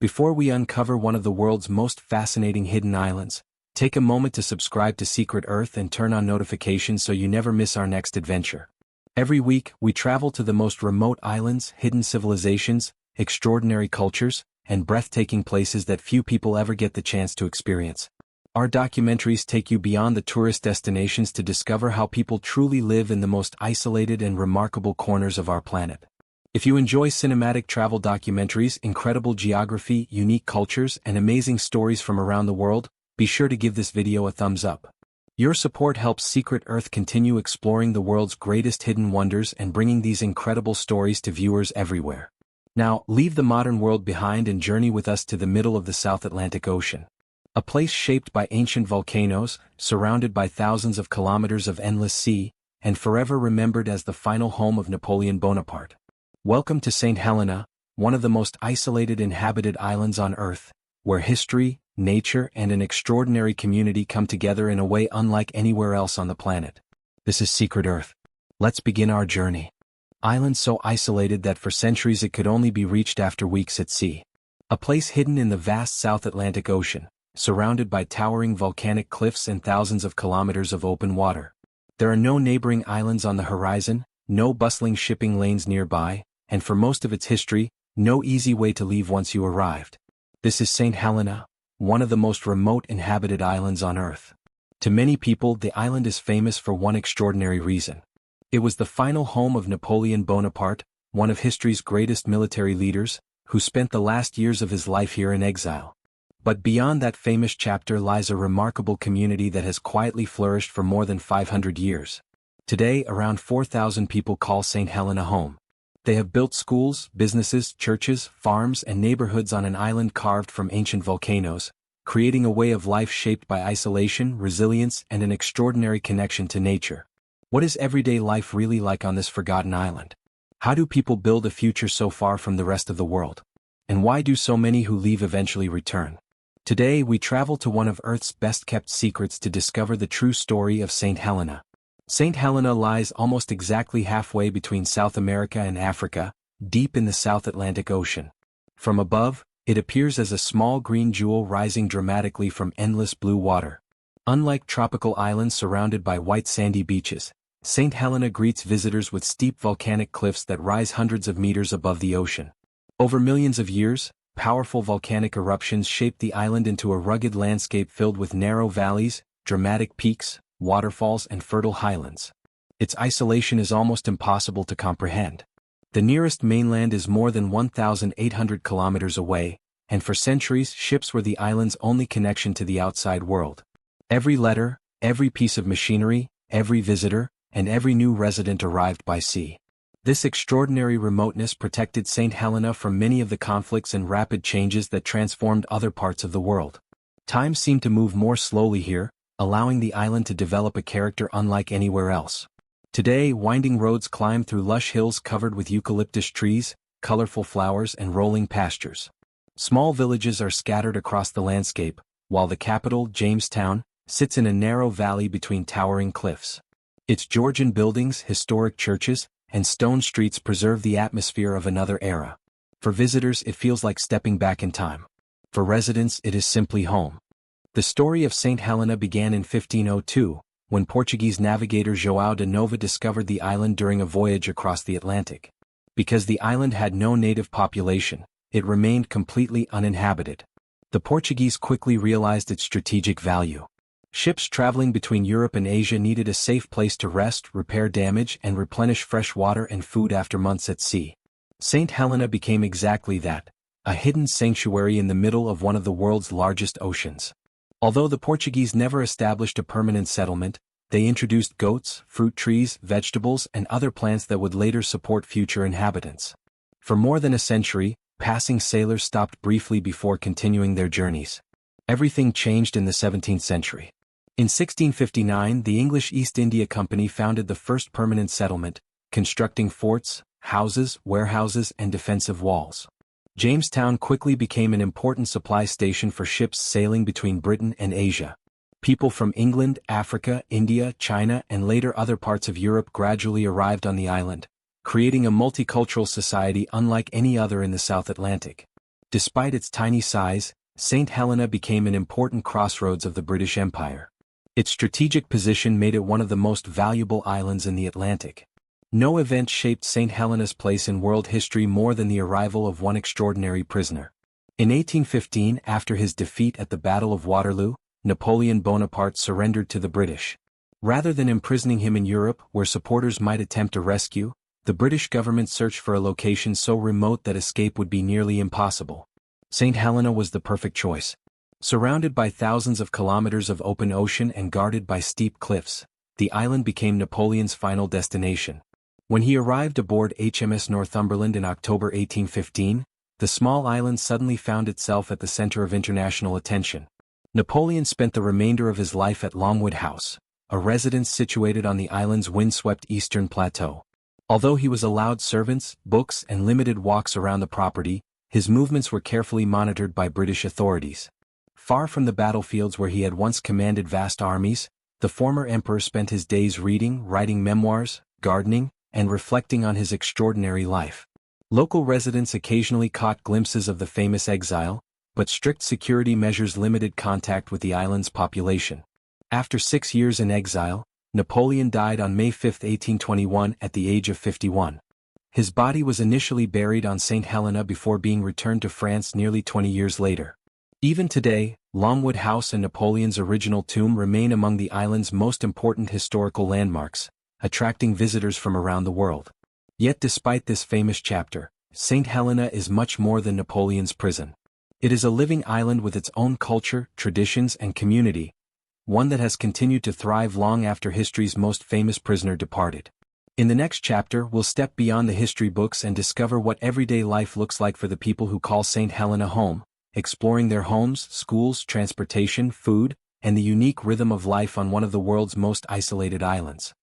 Before we uncover one of the world's most fascinating hidden islands, take a moment to subscribe to Secret Earth and turn on notifications so you never miss our next adventure. Every week, we travel to the most remote islands, hidden civilizations, extraordinary cultures, and breathtaking places that few people ever get the chance to experience. Our documentaries take you beyond the tourist destinations to discover how people truly live in the most isolated and remarkable corners of our planet. If you enjoy cinematic travel documentaries, incredible geography, unique cultures, and amazing stories from around the world, be sure to give this video a thumbs up. Your support helps Secret Earth continue exploring the world's greatest hidden wonders and bringing these incredible stories to viewers everywhere. Now, leave the modern world behind and journey with us to the middle of the South Atlantic Ocean. A place shaped by ancient volcanoes, surrounded by thousands of kilometers of endless sea, and forever remembered as the final home of Napoleon Bonaparte. Welcome to Saint Helena, one of the most isolated inhabited islands on Earth, where history, nature, and an extraordinary community come together in a way unlike anywhere else on the planet. This is Secret Earth. Let's begin our journey. Island so isolated that for centuries it could only be reached after weeks at sea. A place hidden in the vast South Atlantic Ocean, surrounded by towering volcanic cliffs and thousands of kilometers of open water. There are no neighboring islands on the horizon, no bustling shipping lanes nearby, and for most of its history, no easy way to leave once you arrived. This is Saint Helena, one of the most remote inhabited islands on Earth. To many people, the island is famous for one extraordinary reason. It was the final home of Napoleon Bonaparte, one of history's greatest military leaders, who spent the last years of his life here in exile. But beyond that famous chapter lies a remarkable community that has quietly flourished for more than 500 years. Today, around 4,000 people call Saint Helena home. They have built schools, businesses, churches, farms, and neighborhoods on an island carved from ancient volcanoes, creating a way of life shaped by isolation, resilience, and an extraordinary connection to nature. What is everyday life really like on this forgotten island? How do people build a future so far from the rest of the world? And why do so many who leave eventually return? Today, we travel to one of Earth's best-kept secrets to discover the true story of Saint Helena. Saint Helena lies almost exactly halfway between South America and Africa, deep in the South Atlantic Ocean. From above, it appears as a small green jewel rising dramatically from endless blue water. Unlike tropical islands surrounded by white sandy beaches, Saint Helena greets visitors with steep volcanic cliffs that rise hundreds of meters above the ocean. Over millions of years, powerful volcanic eruptions shaped the island into a rugged landscape filled with narrow valleys, dramatic peaks, waterfalls, and fertile highlands. Its isolation is almost impossible to comprehend. The nearest mainland is more than 1,800 kilometers away, and for centuries ships were the island's only connection to the outside world. Every letter, every piece of machinery, every visitor, and every new resident arrived by sea. This extraordinary remoteness protected Saint Helena from many of the conflicts and rapid changes that transformed other parts of the world. Time seemed to move more slowly here, allowing the island to develop a character unlike anywhere else. Today, winding roads climb through lush hills covered with eucalyptus trees, colorful flowers, and rolling pastures. Small villages are scattered across the landscape, while the capital, Jamestown, sits in a narrow valley between towering cliffs. Its Georgian buildings, historic churches, and stone streets preserve the atmosphere of another era. For visitors, it feels like stepping back in time. For residents, it is simply home. The story of Saint Helena began in 1502, when Portuguese navigator João de Nova discovered the island during a voyage across the Atlantic. Because the island had no native population, it remained completely uninhabited. The Portuguese quickly realized its strategic value. Ships traveling between Europe and Asia needed a safe place to rest, repair damage, and replenish fresh water and food after months at sea. Saint Helena became exactly that, a hidden sanctuary in the middle of one of the world's largest oceans. Although the Portuguese never established a permanent settlement, they introduced goats, fruit trees, vegetables, and other plants that would later support future inhabitants. For more than a century, passing sailors stopped briefly before continuing their journeys. Everything changed in the 17th century. In 1659, the English East India Company founded the first permanent settlement, constructing forts, houses, warehouses, and defensive walls. Jamestown quickly became an important supply station for ships sailing between Britain and Asia. People from England, Africa, India, China, and later other parts of Europe gradually arrived on the island, creating a multicultural society unlike any other in the South Atlantic. Despite its tiny size, Saint Helena became an important crossroads of the British Empire. Its strategic position made it one of the most valuable islands in the Atlantic. No event shaped Saint Helena's place in world history more than the arrival of one extraordinary prisoner. In 1815, after his defeat at the Battle of Waterloo, Napoleon Bonaparte surrendered to the British. Rather than imprisoning him in Europe, where supporters might attempt a rescue, the British government searched for a location so remote that escape would be nearly impossible. Saint Helena was the perfect choice. Surrounded by thousands of kilometers of open ocean and guarded by steep cliffs, the island became Napoleon's final destination. When he arrived aboard HMS Northumberland in October 1815, the small island suddenly found itself at the center of international attention. Napoleon spent the remainder of his life at Longwood House, a residence situated on the island's windswept eastern plateau. Although he was allowed servants, books, and limited walks around the property, his movements were carefully monitored by British authorities. Far from the battlefields where he had once commanded vast armies, the former emperor spent his days reading, writing memoirs, gardening, and reflecting on his extraordinary life. Local residents occasionally caught glimpses of the famous exile, but strict security measures limited contact with the island's population. After 6 years in exile, Napoleon died on May 5, 1821 at the age of 51. His body was initially buried on Saint Helena before being returned to France nearly 20 years later. Even today, Longwood House and Napoleon's original tomb remain among the island's most important historical landmarks, attracting visitors from around the world. Yet despite this famous chapter, Saint Helena is much more than Napoleon's prison. It is a living island with its own culture, traditions, and community, one that has continued to thrive long after history's most famous prisoner departed. In the next chapter, we'll step beyond the history books and discover what everyday life looks like for the people who call Saint Helena home, exploring their homes, schools, transportation, food, and the unique rhythm of life on one of the world's most isolated islands.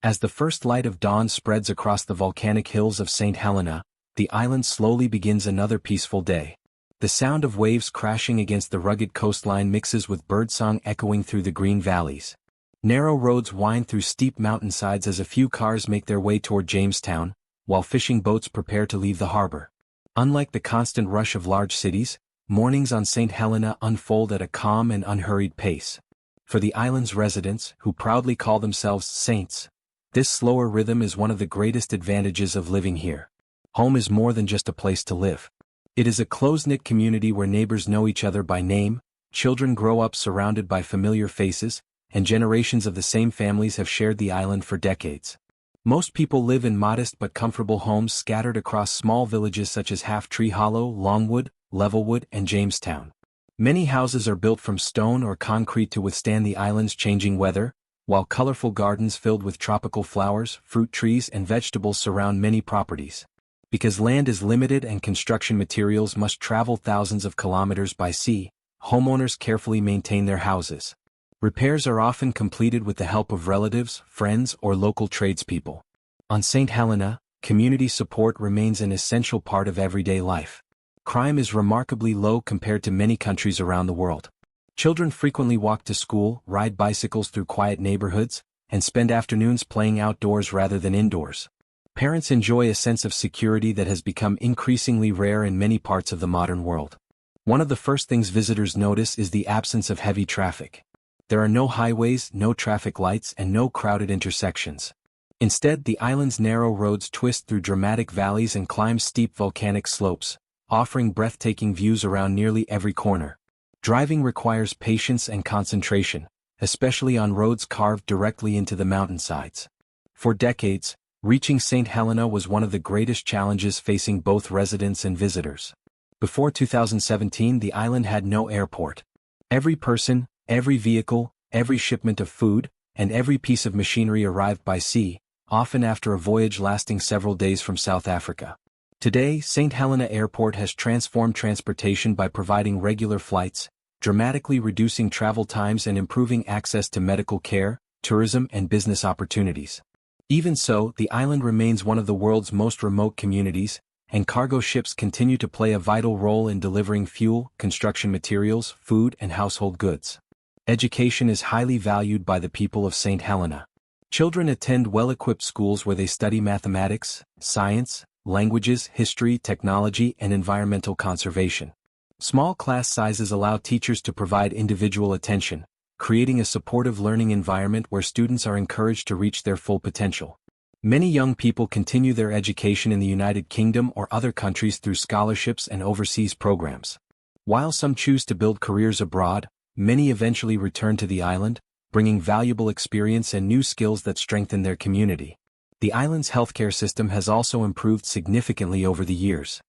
As the first light of dawn spreads across the volcanic hills of Saint Helena, the island slowly begins another peaceful day. The sound of waves crashing against the rugged coastline mixes with birdsong echoing through the green valleys. Narrow roads wind through steep mountainsides as a few cars make their way toward Jamestown, while fishing boats prepare to leave the harbor. Unlike the constant rush of large cities, mornings on Saint Helena unfold at a calm and unhurried pace. For the island's residents, who proudly call themselves saints, this slower rhythm is one of the greatest advantages of living here. Home is more than just a place to live. It is a close-knit community where neighbors know each other by name, children grow up surrounded by familiar faces, and generations of the same families have shared the island for decades. Most people live in modest but comfortable homes scattered across small villages such as Half Tree Hollow, Longwood, Levelwood, and Jamestown. Many houses are built from stone or concrete to withstand the island's changing weather, while colorful gardens filled with tropical flowers, fruit trees, and vegetables surround many properties. Because land is limited and construction materials must travel thousands of kilometers by sea, homeowners carefully maintain their houses. Repairs are often completed with the help of relatives, friends, or local tradespeople. On Saint Helena, community support remains an essential part of everyday life. Crime is remarkably low compared to many countries around the world. Children frequently walk to school, ride bicycles through quiet neighborhoods, and spend afternoons playing outdoors rather than indoors. Parents enjoy a sense of security that has become increasingly rare in many parts of the modern world. One of the first things visitors notice is the absence of heavy traffic. There are no highways, no traffic lights, and no crowded intersections. Instead, the island's narrow roads twist through dramatic valleys and climb steep volcanic slopes, offering breathtaking views around nearly every corner. Driving requires patience and concentration, especially on roads carved directly into the mountainsides. For decades, reaching Saint Helena was one of the greatest challenges facing both residents and visitors. Before 2017, the island had no airport. Every person, every vehicle, every shipment of food, and every piece of machinery arrived by sea, often after a voyage lasting several days from South Africa. Today, Saint Helena Airport has transformed transportation by providing regular flights, dramatically reducing travel times and improving access to medical care, tourism, and business opportunities. Even so, the island remains one of the world's most remote communities, and cargo ships continue to play a vital role in delivering fuel, construction materials, food, and household goods. Education is highly valued by the people of Saint Helena. Children attend well-equipped schools where they study mathematics, science, languages, history, technology, and environmental conservation. Small class sizes allow teachers to provide individual attention, creating a supportive learning environment where students are encouraged to reach their full potential. Many young people continue their education in the United Kingdom or other countries through scholarships and overseas programs. While some choose to build careers abroad, many eventually return to the island, bringing valuable experience and new skills that strengthen their community. The island's healthcare system has also improved significantly over the years.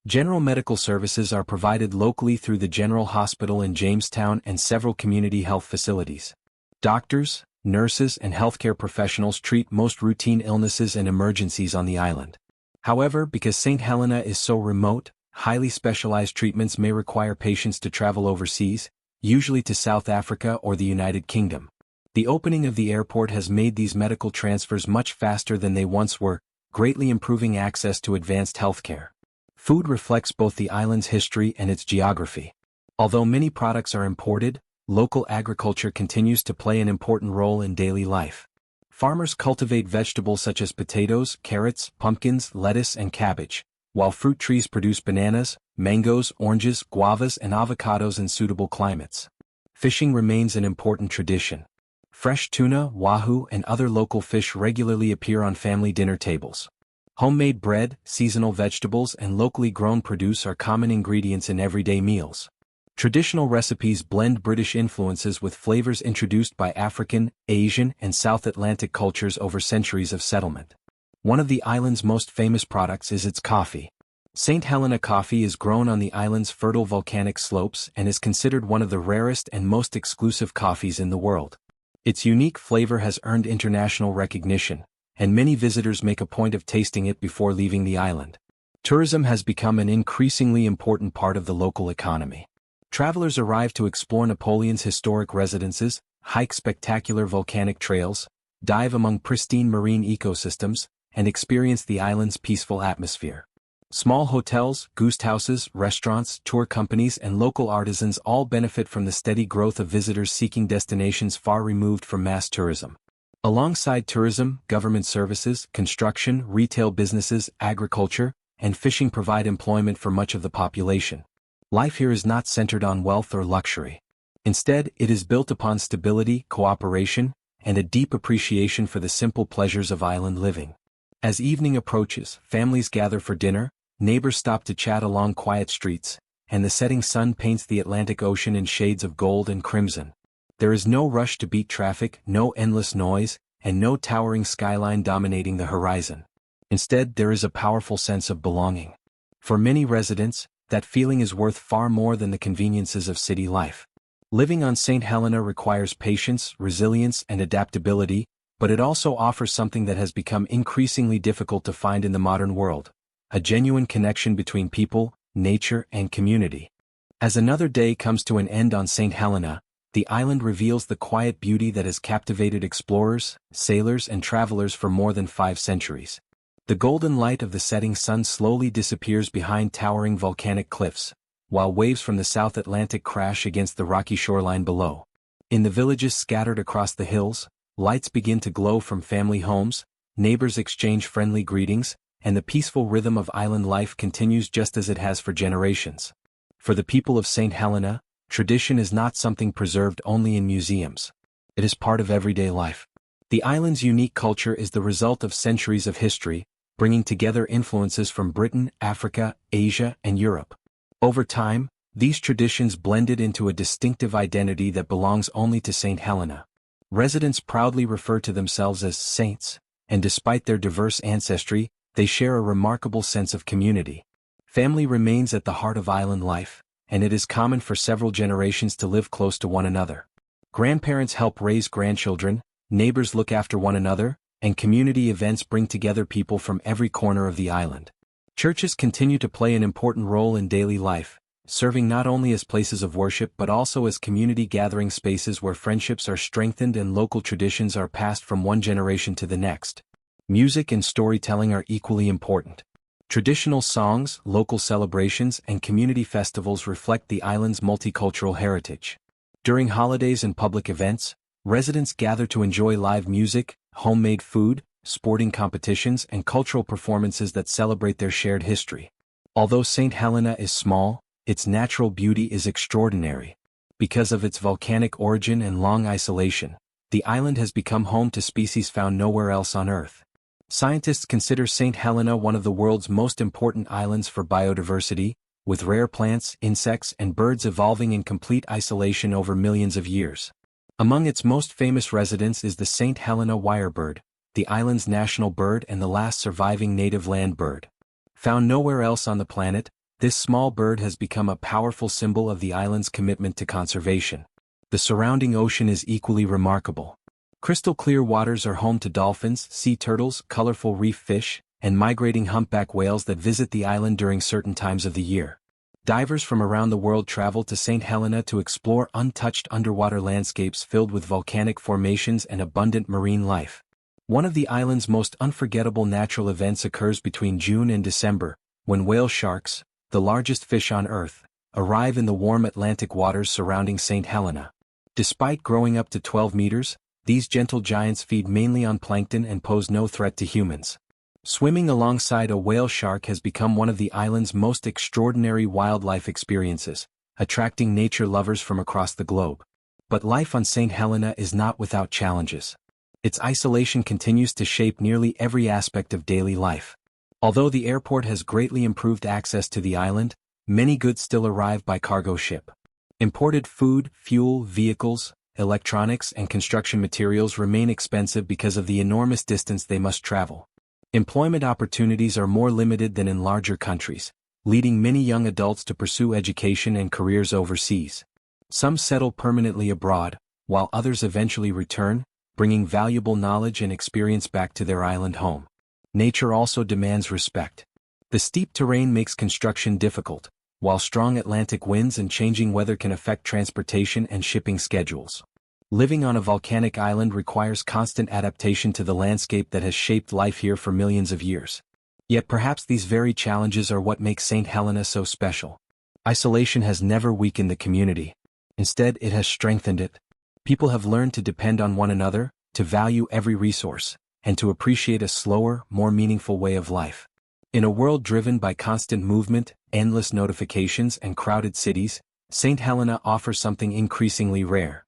General medical services are provided locally through the General Hospital in Jamestown and several community health facilities. Doctors, nurses, and healthcare professionals treat most routine illnesses and emergencies on the island. However, because Saint Helena is so remote, highly specialized treatments may require patients to travel overseas, usually to South Africa or the United Kingdom. The opening of the airport has made these medical transfers much faster than they once were, greatly improving access to advanced healthcare. Food reflects both the island's history and its geography. Although many products are imported, local agriculture continues to play an important role in daily life. Farmers cultivate vegetables such as potatoes, carrots, pumpkins, lettuce, and cabbage, while fruit trees produce bananas, mangoes, oranges, guavas, and avocados in suitable climates. Fishing remains an important tradition. Fresh tuna, wahoo, and other local fish regularly appear on family dinner tables. Homemade bread, seasonal vegetables, and locally grown produce are common ingredients in everyday meals. Traditional recipes blend British influences with flavors introduced by African, Asian, and South Atlantic cultures over centuries of settlement. One of the island's most famous products is its coffee. Saint Helena coffee is grown on the island's fertile volcanic slopes and is considered one of the rarest and most exclusive coffees in the world. Its unique flavor has earned international recognition, and many visitors make a point of tasting it before leaving the island. Tourism has become an increasingly important part of the local economy. Travelers arrive to explore Napoleon's historic residences, hike spectacular volcanic trails, dive among pristine marine ecosystems, and experience the island's peaceful atmosphere. Small hotels, guest houses, restaurants, tour companies, and local artisans all benefit from the steady growth of visitors seeking destinations far removed from mass tourism. Alongside tourism, government services, construction, retail businesses, agriculture, and fishing provide employment for much of the population. Life here is not centered on wealth or luxury. Instead, it is built upon stability, cooperation, and a deep appreciation for the simple pleasures of island living. As evening approaches, families gather for dinner, neighbors stop to chat along quiet streets, and the setting sun paints the Atlantic Ocean in shades of gold and crimson. There is no rush to beat traffic, no endless noise, and no towering skyline dominating the horizon. Instead, there is a powerful sense of belonging. For many residents, that feeling is worth far more than the conveniences of city life. Living on Saint Helena requires patience, resilience, and adaptability, but it also offers something that has become increasingly difficult to find in the modern world: a genuine connection between people, nature, and community. As another day comes to an end on Saint Helena, the island reveals the quiet beauty that has captivated explorers, sailors, and travelers for more than 5 centuries. The golden light of the setting sun slowly disappears behind towering volcanic cliffs, while waves from the South Atlantic crash against the rocky shoreline below. In the villages scattered across the hills, lights begin to glow from family homes, neighbors exchange friendly greetings, and the peaceful rhythm of island life continues just as it has for generations. For the people of Saint Helena, tradition is not something preserved only in museums. It is part of everyday life. The island's unique culture is the result of centuries of history, bringing together influences from Britain, Africa, Asia, and Europe. Over time, these traditions blended into a distinctive identity that belongs only to Saint Helena. Residents proudly refer to themselves as saints, and despite their diverse ancestry, they share a remarkable sense of community. Family remains at the heart of island life, and it is common for several generations to live close to one another. Grandparents help raise grandchildren, neighbors look after one another, and community events bring together people from every corner of the island. Churches continue to play an important role in daily life, serving not only as places of worship but also as community gathering spaces where friendships are strengthened and local traditions are passed from one generation to the next. Music and storytelling are equally important. Traditional songs, local celebrations, and community festivals reflect the island's multicultural heritage. During holidays and public events, residents gather to enjoy live music, homemade food, sporting competitions, and cultural performances that celebrate their shared history. Although Saint Helena is small, its natural beauty is extraordinary. Because of its volcanic origin and long isolation, the island has become home to species found nowhere else on Earth. Scientists consider Saint Helena one of the world's most important islands for biodiversity, with rare plants, insects, and birds evolving in complete isolation over millions of years. Among its most famous residents is the Saint Helena wirebird, the island's national bird and the last surviving native land bird. Found nowhere else on the planet, this small bird has become a powerful symbol of the island's commitment to conservation. The surrounding ocean is equally remarkable. Crystal clear waters are home to dolphins, sea turtles, colorful reef fish, and migrating humpback whales that visit the island during certain times of the year. Divers from around the world travel to Saint Helena to explore untouched underwater landscapes filled with volcanic formations and abundant marine life. One of the island's most unforgettable natural events occurs between June and December, when whale sharks, the largest fish on Earth, arrive in the warm Atlantic waters surrounding Saint Helena. Despite growing up to 12 meters, these gentle giants feed mainly on plankton and pose no threat to humans. Swimming alongside a whale shark has become one of the island's most extraordinary wildlife experiences, attracting nature lovers from across the globe. But life on Saint Helena is not without challenges. Its isolation continues to shape nearly every aspect of daily life. Although the airport has greatly improved access to the island, many goods still arrive by cargo ship. Imported food, fuel, vehicles, electronics, and construction materials remain expensive because of the enormous distance they must travel. Employment opportunities are more limited than in larger countries, leading many young adults to pursue education and careers overseas. Some settle permanently abroad, while others eventually return, bringing valuable knowledge and experience back to their island home. Nature also demands respect. The steep terrain makes construction difficult, while strong Atlantic winds and changing weather can affect transportation and shipping schedules. Living on a volcanic island requires constant adaptation to the landscape that has shaped life here for millions of years. Yet perhaps these very challenges are what make Saint Helena so special. Isolation has never weakened the community. Instead, it has strengthened it. People have learned to depend on one another, to value every resource, and to appreciate a slower, more meaningful way of life. In a world driven by constant movement, endless notifications, and crowded cities, Saint Helena offers something increasingly rare.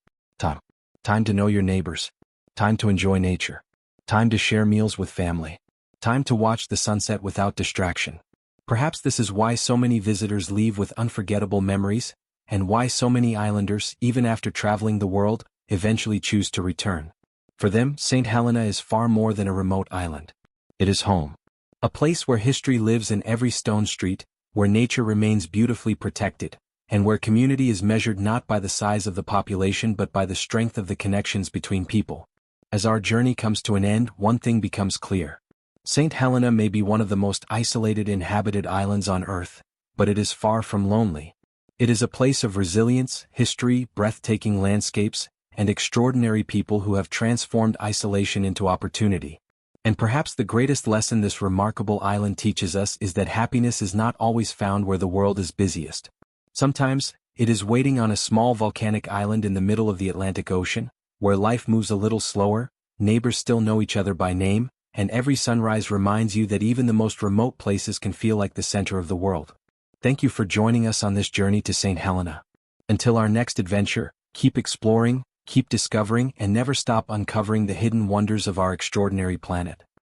Time to know your neighbors. Time to enjoy nature. Time to share meals with family. Time to watch the sunset without distraction. Perhaps this is why so many visitors leave with unforgettable memories, and why so many islanders, even after traveling the world, eventually choose to return. For them, Saint Helena is far more than a remote island. It is home. A place where history lives in every stone street, where nature remains beautifully protected, and where community is measured not by the size of the population but by the strength of the connections between people. As our journey comes to an end, one thing becomes clear. Saint Helena may be one of the most isolated inhabited islands on Earth, but it is far from lonely. It is a place of resilience, history, breathtaking landscapes, and extraordinary people who have transformed isolation into opportunity. And perhaps the greatest lesson this remarkable island teaches us is that happiness is not always found where the world is busiest. Sometimes, it is waiting on a small volcanic island in the middle of the Atlantic Ocean, where life moves a little slower, neighbors still know each other by name, and every sunrise reminds you that even the most remote places can feel like the center of the world. Thank you for joining us on this journey to Saint Helena. Until our next adventure, keep exploring, keep discovering, and never stop uncovering the hidden wonders of our extraordinary planet.